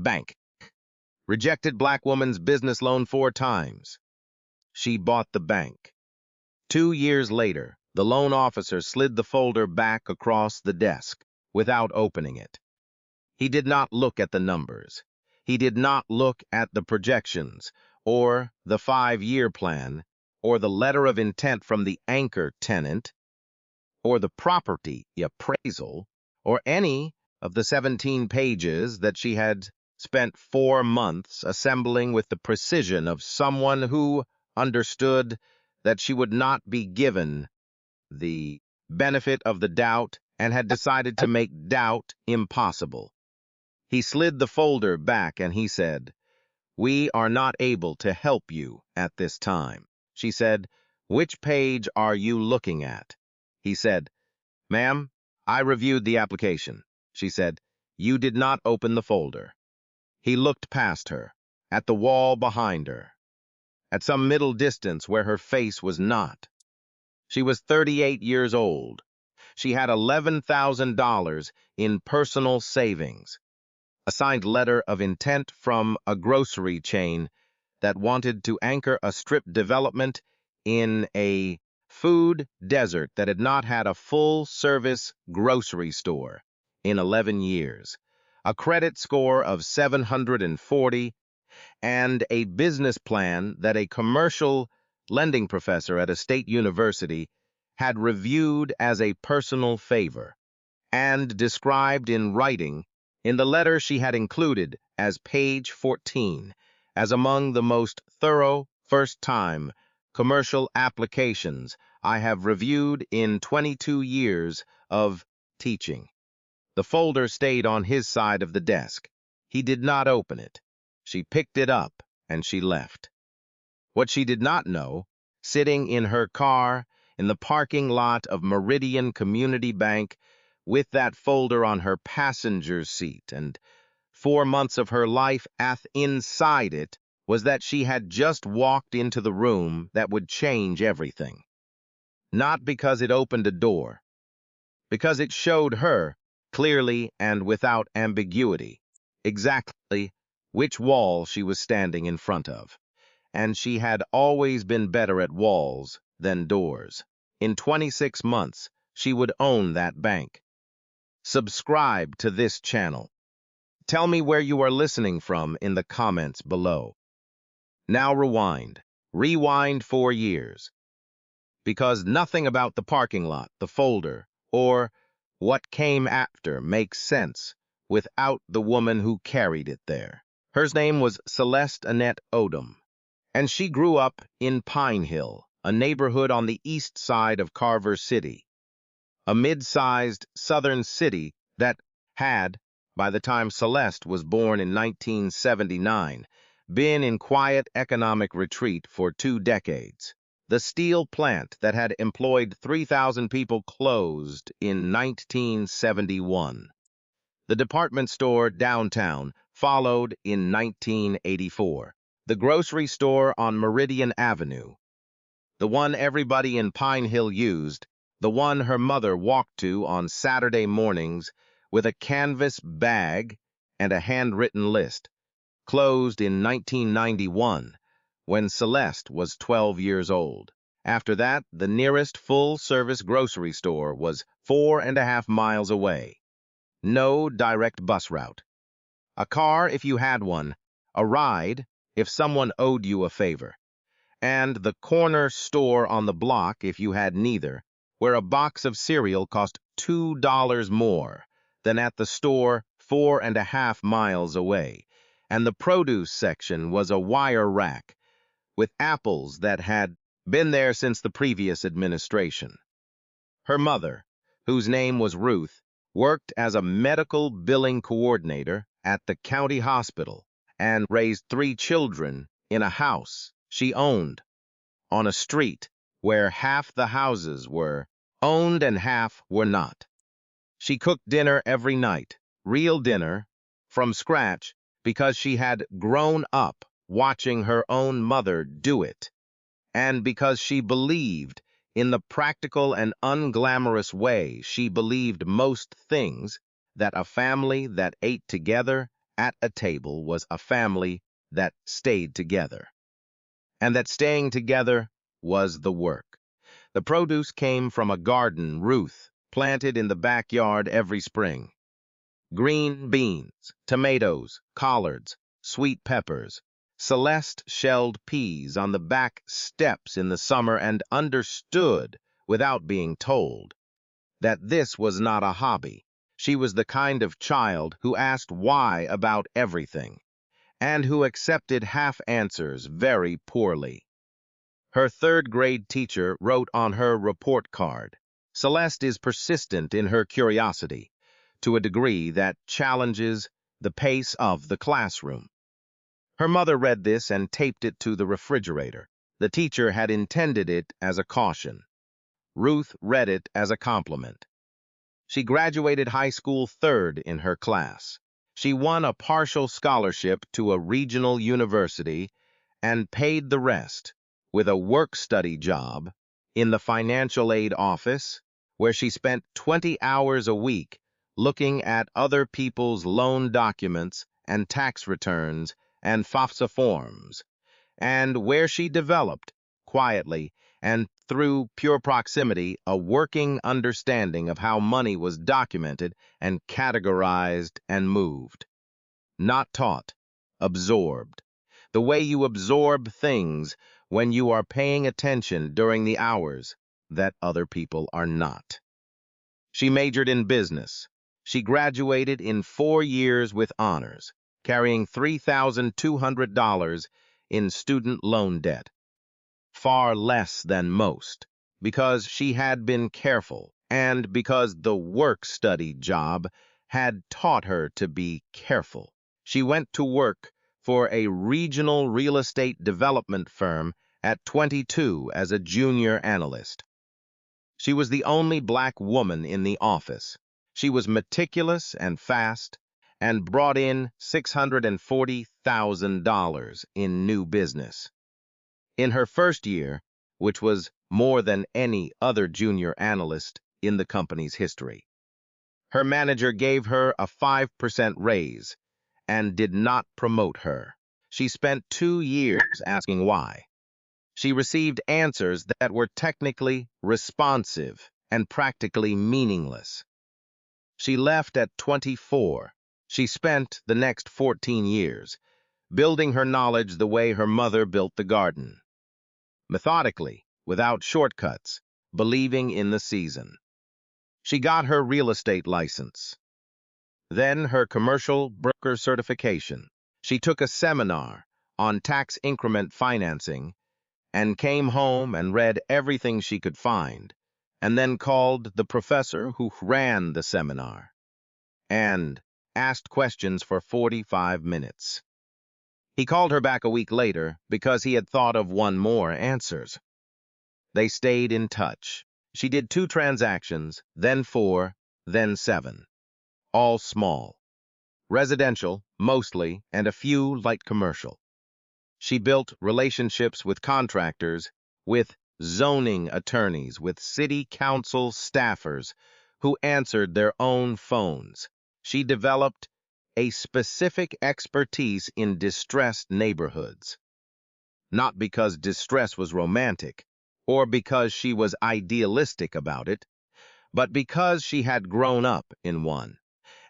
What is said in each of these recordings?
Bank. Rejected black woman's business loan 4 times. She bought the bank. 2 years later, the loan officer slid the folder back across the desk without opening it. He did not look at the numbers. He did not look at the projections, or the 5-year plan, or the letter of intent from the anchor tenant, or the property appraisal, or any of the 17 pages that she had spent 4 months assembling with the precision of someone who understood that she would not be given the benefit of the doubt and had decided to make doubt impossible. He slid the folder back and he said, "We are not able to help you at this time." She said, "Which page are you looking at?" He said, "Ma'am, I reviewed the application." She said, "You did not open the folder." He looked past her, at the wall behind her, at some middle distance where her face was not. She was 38 years old. She had $11,000 in personal savings, a signed letter of intent from a grocery chain that wanted to anchor a strip development in a food desert that had not had a full-service grocery store in 11 years, a credit score of 740, and a business plan that a commercial lending professor at a state university had reviewed as a personal favor and described in writing in the letter she had included as page 14 as among the most thorough first-time commercial applications I have reviewed in 22 years of teaching. The folder stayed on his side of the desk. He did not open it. She picked it up and she left. What she did not know, sitting in her car in the parking lot of Meridian Community Bank with that folder on her passenger seat and 4 months of her life inside it, was that she had just walked into the room that would change everything. Not because it opened a door, because it showed her, clearly and without ambiguity, exactly which wall she was standing in front of. And she had always been better at walls than doors. In 26 months, she would own that bank. Subscribe to this channel. Tell me where you are listening from in the comments below. Now rewind. Rewind 4 years. Because nothing about the parking lot, the folder, or what came after makes sense without the woman who carried it there. Her name was Celeste Annette Odom, and she grew up in Pine Hill, a neighborhood on the east side of Carver City, a mid-sized southern city that had, by the time Celeste was born in 1979, been in quiet economic retreat for 2 decades. The steel plant that had employed 3,000 people closed in 1971. The department store downtown followed in 1984. The grocery store on Meridian Avenue, the one everybody in Pine Hill used, the one her mother walked to on Saturday mornings with a canvas bag and a handwritten list, closed in 1991 when Celeste was 12 years old. After that, the nearest full-service grocery store was 4.5 miles away. No direct bus route. A car if you had one, a ride if someone owed you a favor, and the corner store on the block if you had neither, where a box of cereal cost $2 more than at the store 4.5 miles away, and the produce section was a wire rack with apples that had been there since the previous administration. Her mother, whose name was Ruth, worked as a medical billing coordinator at the county hospital and raised 3 children in a house she owned on a street where half the houses were owned and half were not. She cooked dinner every night, real dinner, from scratch, because she had grown up watching her own mother do it, and because she believed in the practical and unglamorous way she believed most things, that a family that ate together at a table was a family that stayed together, and that staying together was the work. The produce came from a garden Ruth planted in the backyard every spring. Green beans, tomatoes, collards, sweet peppers. Celeste shelled peas on the back steps in the summer and understood, without being told, that this was not a hobby. She was the kind of child who asked why about everything, and who accepted half answers very poorly. Her third-grade teacher wrote on her report card, "Celeste is persistent in her curiosity, to a degree that challenges the pace of the classroom." Her mother read this and taped it to the refrigerator. The teacher had intended it as a caution. Ruth read it as a compliment. She graduated high school third in her class. She won a partial scholarship to a regional university and paid the rest with a work-study job in the financial aid office, where she spent 20 hours a week looking at other people's loan documents and tax returns and FAFSA forms, and where she developed, quietly and through pure proximity, a working understanding of how money was documented and categorized and moved. Not taught, absorbed. The way you absorb things when you are paying attention during the hours that other people are not. She majored in business. She graduated in 4 years with honors, carrying $3,200 in student loan debt. Far less than most, because she had been careful and because the work-study job had taught her to be careful. She went to work for a regional real estate development firm at 22 as a junior analyst. She was the only black woman in the office. She was meticulous and fast and brought in $640,000 in new business. In her first year, which was more than any other junior analyst in the company's history, her manager gave her a 5% raise and did not promote her. She spent 2 years asking why. She received answers that were technically responsive and practically meaningless. She left at 24. She spent the next 14 years building her knowledge the way her mother built the garden. Methodically, without shortcuts, believing in the season. She got her real estate license, then her commercial broker certification. She took a seminar on tax increment financing and came home and read everything she could find, and then called the professor who ran the seminar and asked questions for 45 minutes. He called her back a week later because he had thought of one more answers. They stayed in touch. She did 2 transactions, then 4, then 7. All small. Residential, mostly, and a few light commercial. She built relationships with contractors, with zoning attorneys, with city council staffers who answered their own phones. She developed a specific expertise in distressed neighborhoods. Not because distress was romantic, or because she was idealistic about it, but because she had grown up in one,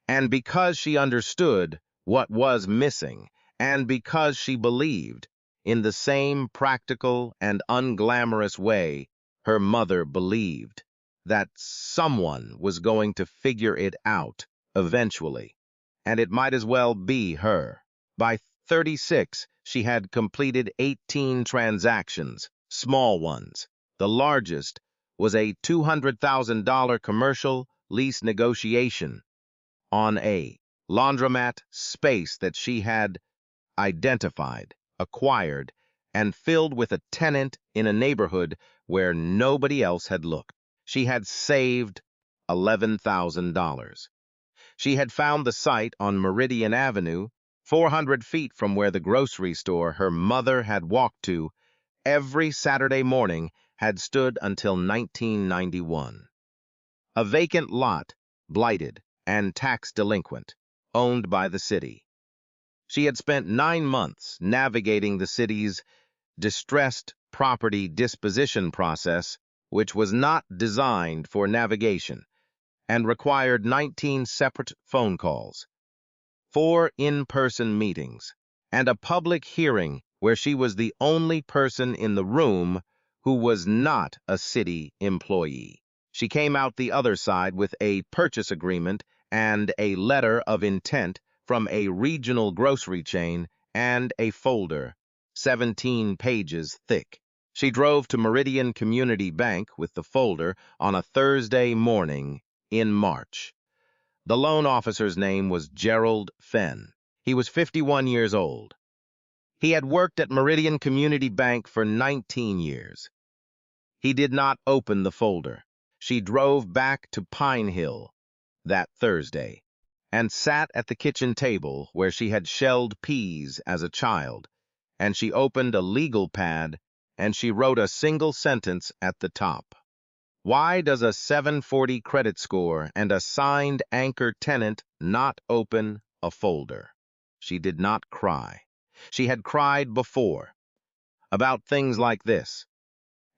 and because she understood what was missing, and because she believed, in the same practical and unglamorous way her mother believed, that someone was going to figure it out eventually, and it might as well be her. By 36, she had completed 18 transactions, small ones. The largest was a $200,000 commercial lease negotiation on a laundromat space that she had identified, acquired, and filled with a tenant in a neighborhood where nobody else had looked. She had saved $11,000. She had found the site on Meridian Avenue, 400 feet from where the grocery store her mother had walked to every Saturday morning had stood until 1991. A vacant lot, blighted and tax delinquent, owned by the city. She had spent 9 months navigating the city's distressed property disposition process, which was not designed for navigation and required 19 separate phone calls, 4 in-person meetings, and a public hearing where she was the only person in the room who was not a city employee. She came out the other side with a purchase agreement and a letter of intent from a regional grocery chain and a folder, 17 pages thick. She drove to Meridian Community Bank with the folder on a Thursday morning in March. The loan officer's name was Gerald Fenn. He was 51 years old. He had worked at Meridian Community Bank for 19 years. He did not open the folder. She drove back to Pine Hill that Thursday and sat at the kitchen table where she had shelled peas as a child, and she opened a legal pad and she wrote a single sentence at the top. Why does a 740 credit score and a signed anchor tenant not open a folder? She did not cry. She had cried before about things like this,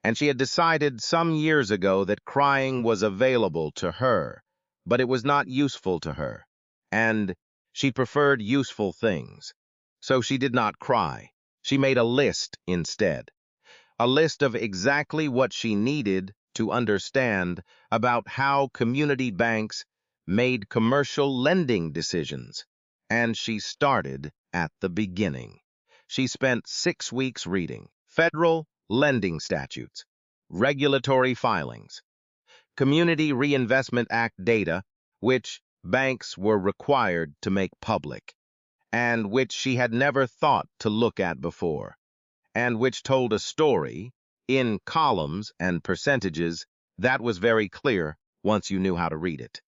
and she had decided some years ago that crying was available to her, but it was not useful to her, and she preferred useful things. So she did not cry. She made a list instead. A list of exactly what she needed to understand about how community banks made commercial lending decisions, and she started at the beginning. She spent 6 weeks reading federal lending statutes, regulatory filings, Community Reinvestment Act data, which banks were required to make public, and which she had never thought to look at before, and which told a story in columns and percentages that was very clear once you knew how to read it.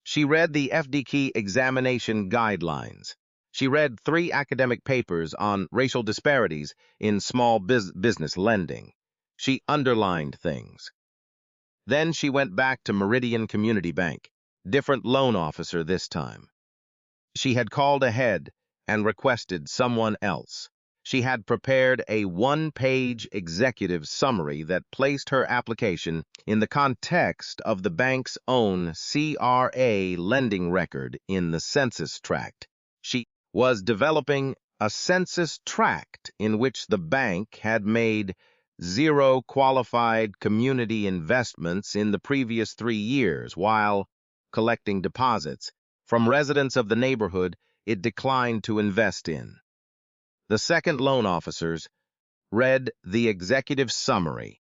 She read the FDK examination guidelines. She read 3 academic papers on racial disparities in small business lending. She underlined things. Then she went back to Meridian Community Bank, different loan officer this time. She had called ahead and requested someone else. She had prepared a 1-page executive summary that placed her application in the context of the bank's own CRA lending record in the census tract. She was developing a census tract in which the bank had made 0 qualified community investments in the previous 3 years while collecting deposits from residents of the neighborhood it declined to invest in. The second loan officers read the executive summary.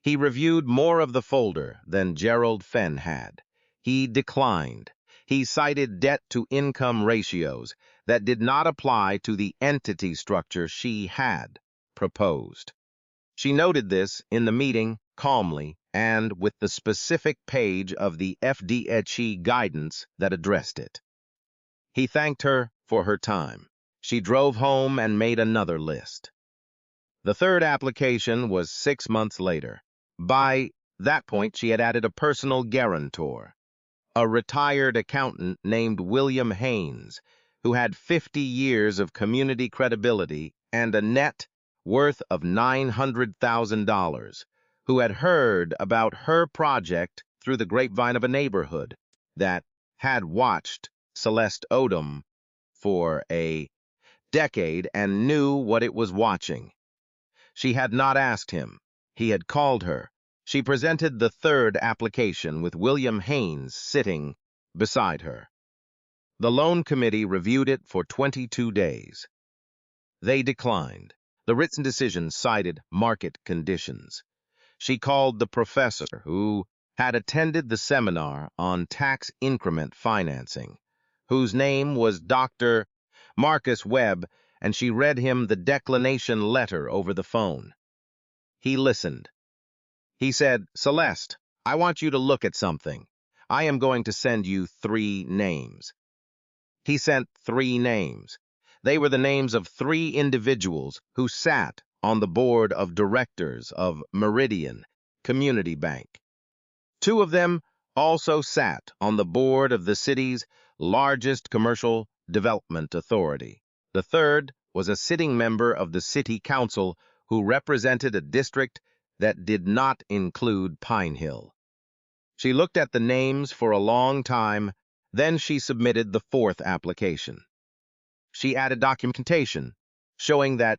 He reviewed more of the folder than Gerald Fenn had. He declined. He cited debt-to-income ratios that did not apply to the entity structure she had proposed. She noted this in the meeting calmly and with the specific page of the FDHE guidance that addressed it. He thanked her for her time. She drove home and made another list. The third application was 6 months later. By that point, she had added a personal guarantor, a retired accountant named William Haynes, who had 50 years of community credibility and a net worth of $900,000, who had heard about her project through the grapevine of a neighborhood that had watched Celeste Odom for a decade and knew what it was watching. She had not asked him. He had called her. She presented the third application with William Haynes sitting beside her. The loan committee reviewed it for 22 days. They declined. The written decision cited market conditions. She called the professor who had attended the seminar on tax increment financing, whose name was Dr. Marcus Webb, and she read him the declination letter over the phone. He listened. He said, "Celeste, I want you to look at something. I am going to send you 3 names." He sent 3 names. They were the names of 3 individuals who sat on the board of directors of Meridian Community Bank. 2 of them also sat on the board of the city's largest commercial development authority. The third was a sitting member of the city council who represented a district that did not include Pine Hill. She looked at the names for a long time, then she submitted the fourth application. She added documentation showing that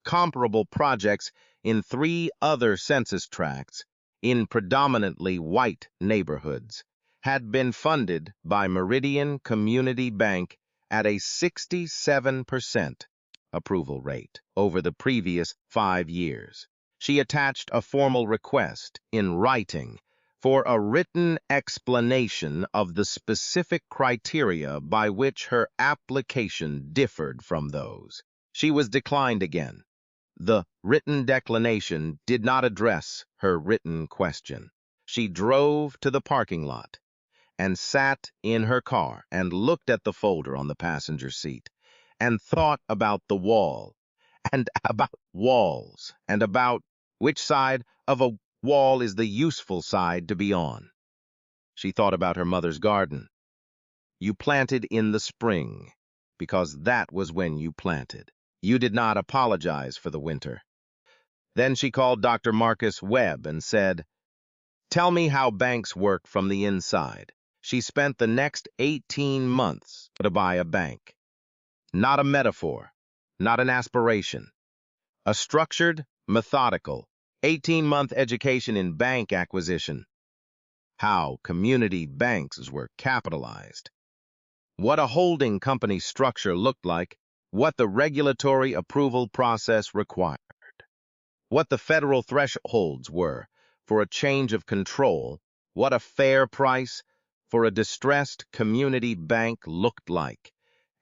comparable projects in 3 other census tracts in predominantly white neighborhoods had been funded by Meridian Community Bank at a 67% approval rate over the previous 5 years. She attached a formal request in writing for a written explanation of the specific criteria by which her application differed from those. She was declined again. The written declination did not address her written question. She drove to the parking lot and sat in her car and looked at the folder on the passenger seat and thought about the wall and about walls and about which side of a wall is the useful side to be on. She thought about her mother's garden. You planted in the spring because that was when you planted. You did not apologize for the winter. Then she called Dr. Marcus Webb and said, "Tell me how banks work from the inside." She spent the next 18 months to buy a bank. Not a metaphor, not an aspiration. A structured, methodical, 18-month education in bank acquisition. How community banks were capitalized. What a holding company structure looked like, what the regulatory approval process required. What the federal thresholds were for a change of control, what a fair price for a distressed community bank looked like,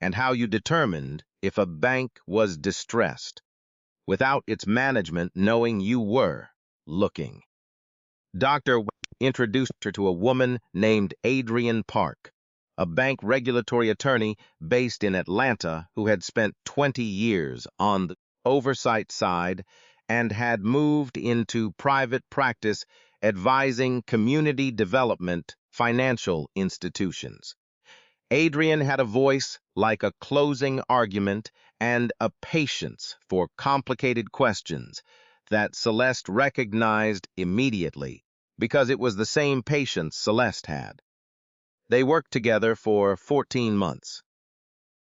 and how you determined if a bank was distressed, without its management knowing you were looking. Dr. introduced her to a woman named Adrian Park, a bank regulatory attorney based in Atlanta who had spent 20 years on the oversight side and had moved into private practice advising community development financial institutions. Adrian had a voice like a closing argument and a patience for complicated questions that Celeste recognized immediately because it was the same patience Celeste had. They worked together for 14 months.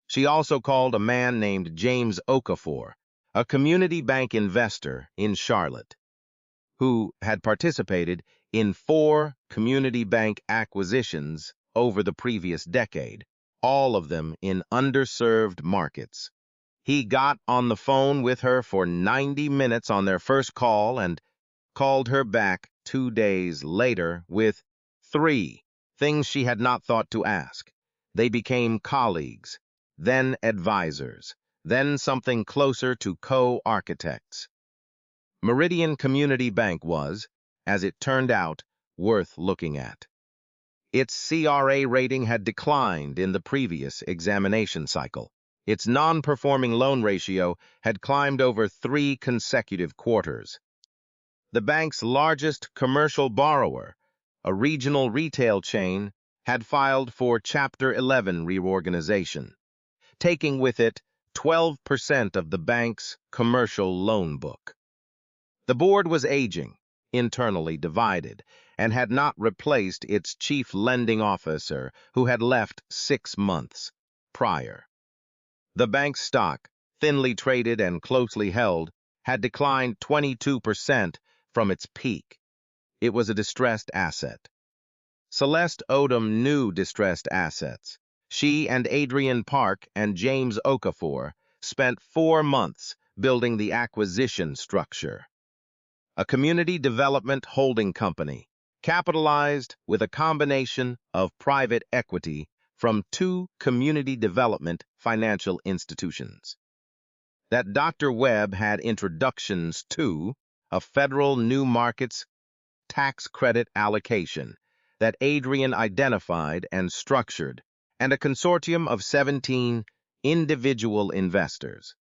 She also called a man named James Okafor, a community bank investor in Charlotte, who had participated in 4 community bank acquisitions over the previous decade, all of them in underserved markets. He got on the phone with her for 90 minutes on their first call and called her back 2 days later with 3 things she had not thought to ask. They became colleagues, then advisors, then something closer to co-architects. Meridian Community Bank was, as it turned out, worth looking at. Its CRA rating had declined in the previous examination cycle. Its non-performing loan ratio had climbed over 3 consecutive quarters. The bank's largest commercial borrower, a regional retail chain, had filed for Chapter 11 reorganization, taking with it 12% of the bank's commercial loan book. The board was aging, internally divided, and had not replaced its chief lending officer, who had left 6 months prior. The bank's stock, thinly traded and closely held, had declined 22% from its peak. It was a distressed asset. Celeste Odom knew distressed assets. She and Adrian Park and James Okafor spent 4 months building the acquisition structure. A community development holding company, capitalized with a combination of private equity from 2 community development financial institutions. That Dr. Webb had introductions to a federal new markets tax credit allocation that Adrian identified and structured, and a consortium of 17 individual investors,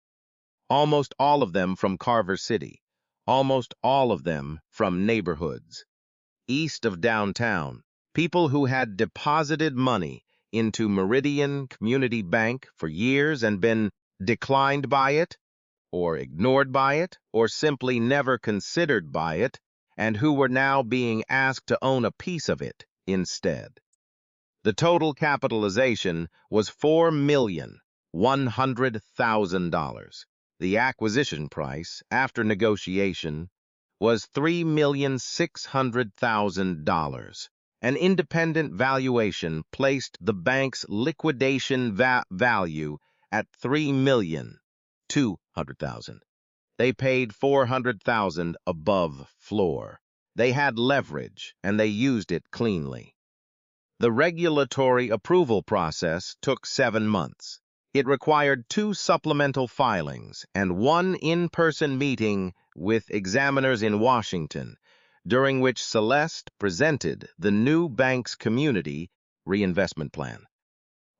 almost all of them from Carver City, almost all of them from neighborhoods east of downtown, people who had deposited money into Meridian Community Bank for years and been declined by it, or ignored by it, or simply never considered by it, and who were now being asked to own a piece of it instead. The total capitalization was $4,100,000. The acquisition price, after negotiation, was $3,600,000. An independent valuation placed the bank's liquidation value at $3,200,000. They paid $400,000 above floor. They had leverage, and they used it cleanly. The regulatory approval process took 7 months. It required 2 supplemental filings and 1 in-person meeting with examiners in Washington, during which Celeste presented the new bank's community reinvestment plan,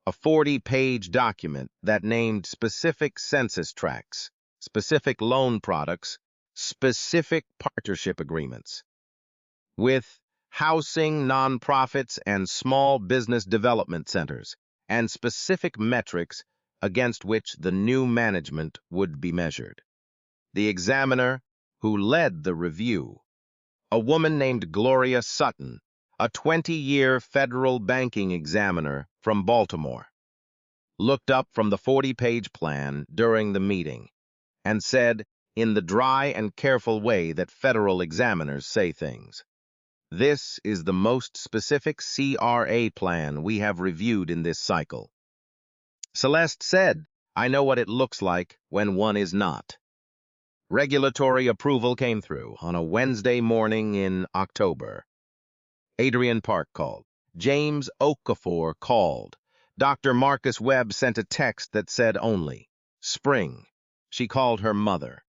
a 40-page document that named specific census tracts, specific loan products, specific partnership agreements. With housing, nonprofits, and small business development centers, and specific metrics against which the new management would be measured. The examiner who led the review, a woman named Gloria Sutton, a 20-year federal banking examiner from Baltimore, looked up from the 40-page plan during the meeting and said, in the dry and careful way that federal examiners say things, "This is the most specific CRA plan we have reviewed in this cycle." Celeste said, "I know what it looks like when one is not." Regulatory approval came through on a Wednesday morning in October. Adrian Park called. James Okafor called. Dr. Marcus Webb sent a text that said only, "Spring." She called her mother.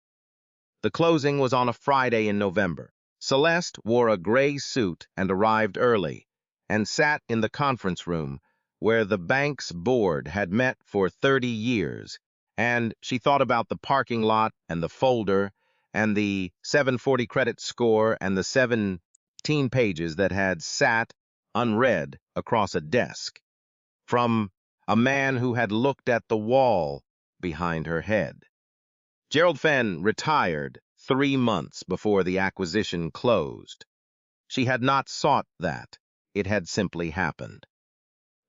The closing was on a Friday in November. Celeste wore a gray suit and arrived early, and sat in the conference room where the bank's board had met for 30 years, and she thought about the parking lot and the folder and the 740 credit score and the 17 pages that had sat unread across a desk from a man who had looked at the wall behind her head. Gerald Fenn retired 3 months before the acquisition closed. She had not sought that. It had simply happened.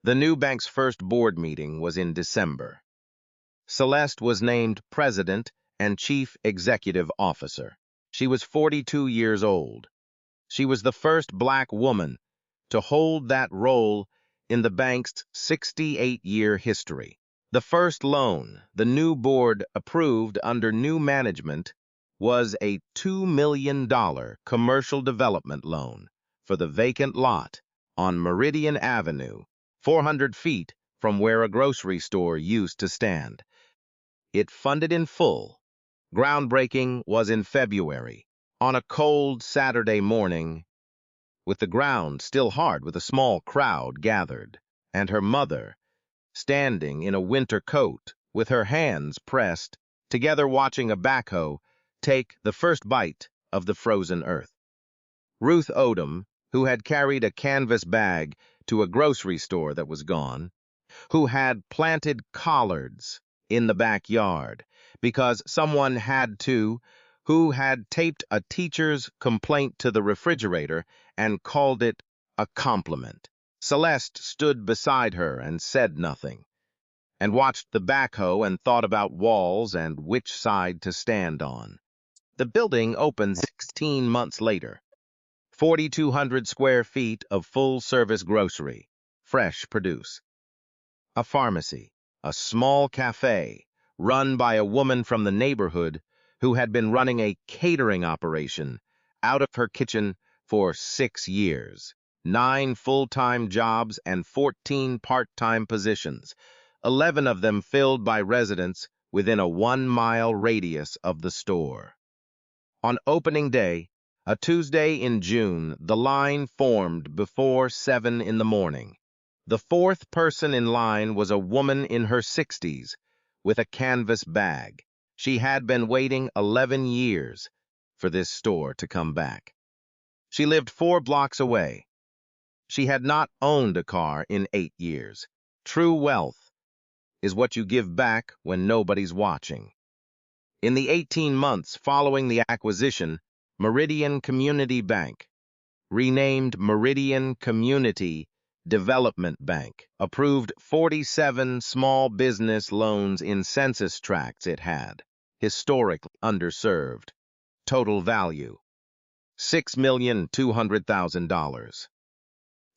The new bank's first board meeting was in December. Celeste was named president and chief executive officer. She was 42 years old. She was the first black woman to hold that role in the bank's 68-year history. The first loan the new board approved under new management was a $2 million commercial development loan for the vacant lot on Meridian Avenue, 400 feet from where a grocery store used to stand. It funded in full. Groundbreaking was in February, on a cold Saturday morning, with the ground still hard with a small crowd gathered, and her mother, standing in a winter coat with her hands pressed, together watching a backhoe take the first bite of the frozen earth. Ruth Odom, who had carried a canvas bag to a grocery store that was gone, who had planted collards in the backyard because someone had to, who had taped a teacher's complaint to the refrigerator and called it a compliment. Celeste stood beside her and said nothing, and watched the backhoe and thought about walls and which side to stand on. The building opened 16 months later. 4,200 square feet of full-service grocery, fresh produce. A pharmacy, a small cafe, run by a woman from the neighborhood who had been running a catering operation out of her kitchen for 6 years. 9 full-time jobs and 14 part-time positions, 11 of them filled by residents within a 1-mile radius of the store. On opening day, a Tuesday in June, the line formed before 7 in the morning. The 4th person in line was a woman in her 60s with a canvas bag. She had been waiting 11 years for this store to come back. She lived 4 blocks away. She had not owned a car in 8 years. True wealth is what you give back when nobody's watching. In the 18 months following the acquisition, Meridian Community Bank, renamed Meridian Community Development Bank, approved 47 small business loans in census tracts it had, historically underserved. Total value, $6,200,000.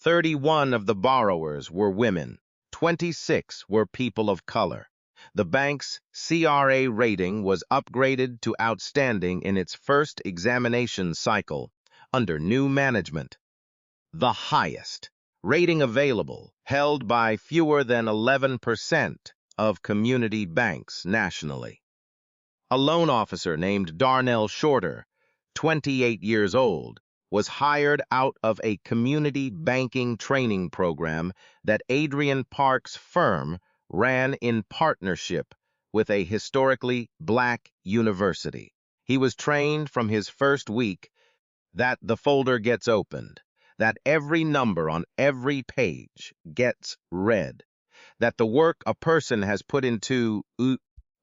31 of the borrowers were women, 26 were people of color. The bank's CRA rating was upgraded to outstanding in its first examination cycle under new management, the highest rating available, held by fewer than 11% of community banks nationally. A loan officer named Darnell Shorter, 28 years old, was hired out of a community banking training program that Adrian Park's firm ran in partnership with a historically black university. He was trained from his first week that the folder gets opened, that every number on every page gets read, that the work a person has put into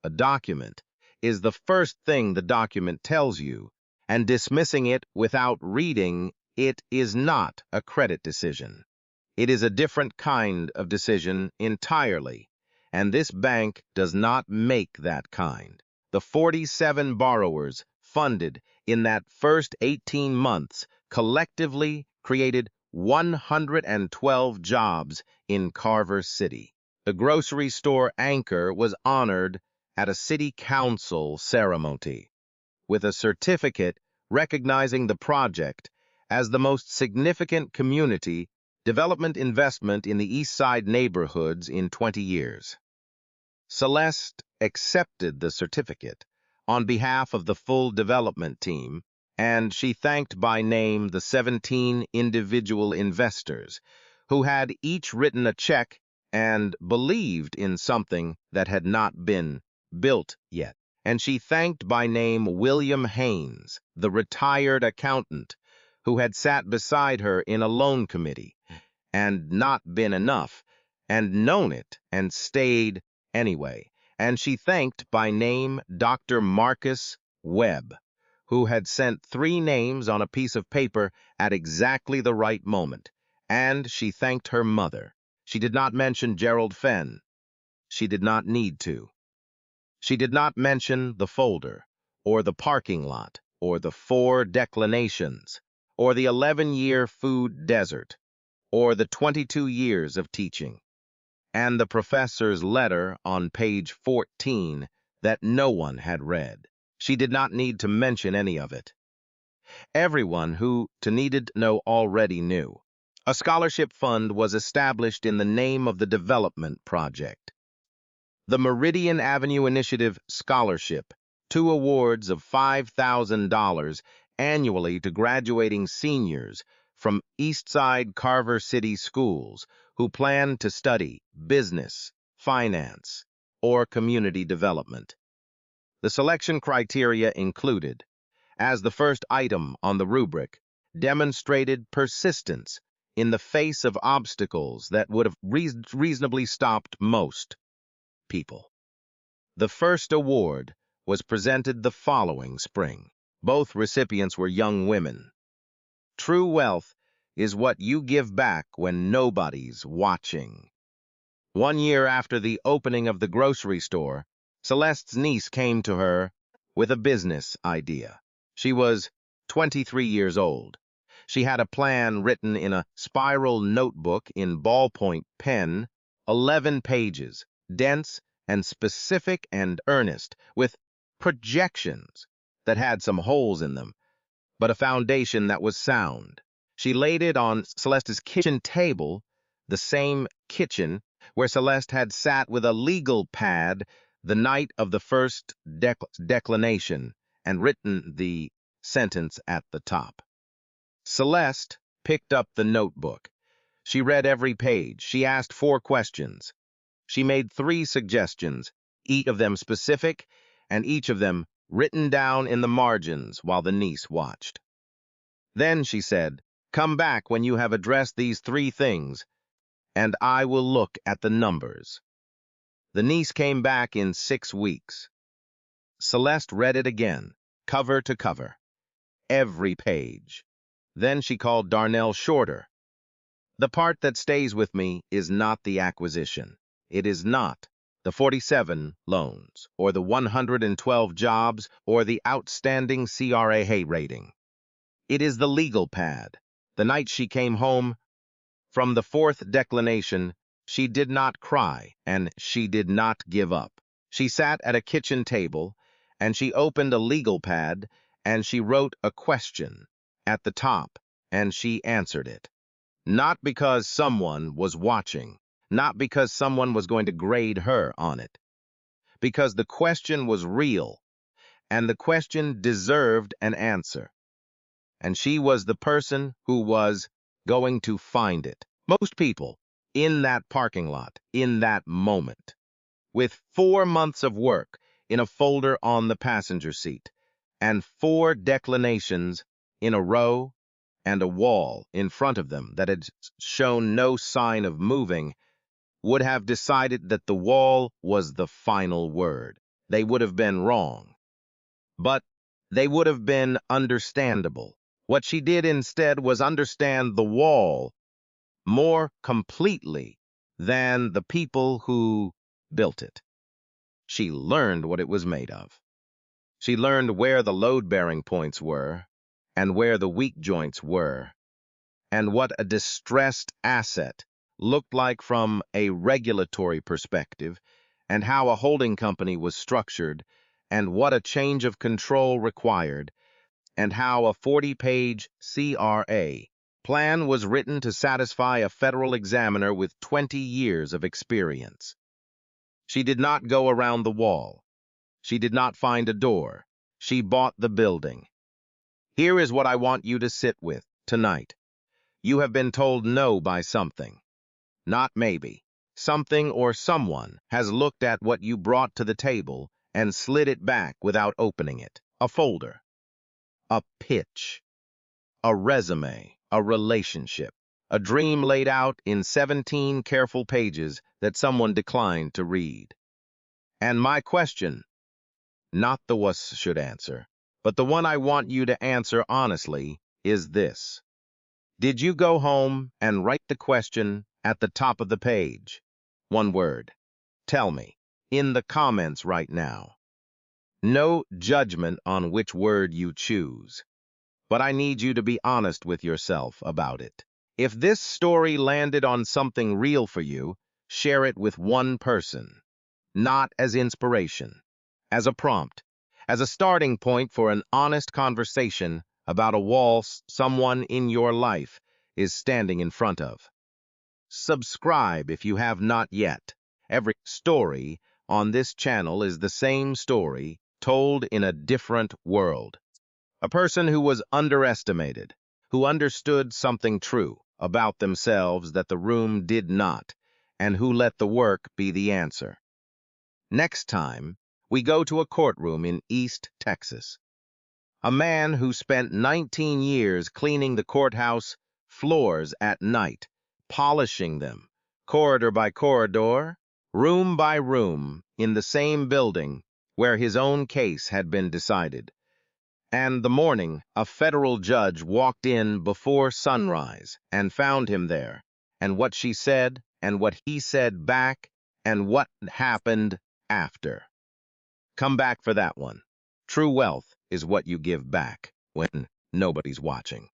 a document is the first thing the document tells you, and dismissing it without reading it is not a credit decision. It is a different kind of decision entirely, and this bank does not make that kind. The 47 borrowers funded in that first 18 months collectively created 112 jobs in Carver City. The grocery store anchor was honored at a city council ceremony with a certificate recognizing the project as the most significant community development investment in the East Side neighborhoods in 20 years. Celeste accepted the certificate on behalf of the full development team, and she thanked by name the 17 individual investors who had each written a check and believed in something that had not been built yet. And she thanked by name William Haynes, the retired accountant, who had sat beside her in a loan committee and not been enough, and known it and stayed anyway. And she thanked by name Dr. Marcus Webb, who had sent 3 names on a piece of paper at exactly the right moment. And she thanked her mother. She did not mention Gerald Fenn. She did not need to. She did not mention the folder, or the parking lot, or the 4 declinations, or the 11-year food desert, or the 22 years of teaching, and the professor's letter on page 14 that no one had read. She did not need to mention any of it. Everyone who needed to know already knew. A scholarship fund was established in the name of the development project. The Meridian Avenue Initiative Scholarship, 2 awards of $5,000 annually to graduating seniors from Eastside Carver City schools who plan to study business, finance, or community development. The selection criteria included, as the first item on the rubric, demonstrated persistence in the face of obstacles that would have reasonably stopped most people. The first award was presented the following spring. Both recipients were young women. True wealth is what you give back when nobody's watching. 1 year after the opening of the grocery store, Celeste's niece came to her with a business idea. She was 23 years old. She had a plan written in a spiral notebook in ballpoint pen, 11 pages, dense and specific and earnest, with projections that had some holes in them, but a foundation that was sound. She laid it on Celeste's kitchen table, the same kitchen where Celeste had sat with a legal pad the night of the first declination and written the sentence at the top. Celeste picked up the notebook. She read every page. She asked 4 questions. She made 3 suggestions, each of them specific, and each of them written down in the margins while the niece watched. Then she said, "Come back when you have addressed these 3 things, and I will look at the numbers." The niece came back in 6 weeks. Celeste read it again, cover to cover, every page. Then she called Darnell shorter. The part that stays with me is not the acquisition. It is not the 47 loans, or the 112 jobs, or the outstanding CRA rating. It is the legal pad. The night she came home from the fourth declination, she did not cry, and she did not give up. She sat at a kitchen table, and she opened a legal pad, and she wrote a question at the top, and she answered it. Not because someone was watching, not because someone was going to grade her on it, because the question was real, and the question deserved an answer. And she was the person who was going to find it. Most people, in that parking lot, in that moment, with 4 months of work in a folder on the passenger seat, and 4 declinations in a row, and a wall in front of them that had shown no sign of moving, would have decided that the wall was the final word. They would have been wrong, but they would have been understandable. What she did instead was understand the wall more completely than the people who built it. She learned what it was made of. She learned where the load-bearing points were and where the weak joints were, and what a distressed asset looked like from a regulatory perspective, and how a holding company was structured, and what a change of control required, and how a 40-page CRA plan was written to satisfy a federal examiner with 20 years of experience. She did not go around the wall. She did not find a door. She bought the building. Here is what I want you to sit with tonight. You have been told no by something. Not maybe. Something or someone has looked at what you brought to the table and slid it back without opening it. A folder. A pitch. A resume. A relationship. A dream laid out in 17 careful pages that someone declined to read. And my question, not the was should answer, but the one I want you to answer honestly, is this. Did you go home and write the question at the top of the page? One word. Tell me, in the comments right now. No judgment on which word you choose, but I need you to be honest with yourself about it. If this story landed on something real for you, share it with one person, not as inspiration, as a prompt, as a starting point for an honest conversation about a wall someone in your life is standing in front of. Subscribe if you have not yet. Every story on this channel is the same story told in a different world. A person who was underestimated, who understood something true about themselves that the room did not, and who let the work be the answer. Next time, we go to a courtroom in East Texas. A man who spent 19 years cleaning the courthouse floors at night, polishing them, corridor by corridor, room by room, in the same building where his own case had been decided. And the morning, a federal judge walked in before sunrise and found him there, and what she said, and what he said back, and what happened after. Come back for that one. True wealth is what you give back when nobody's watching.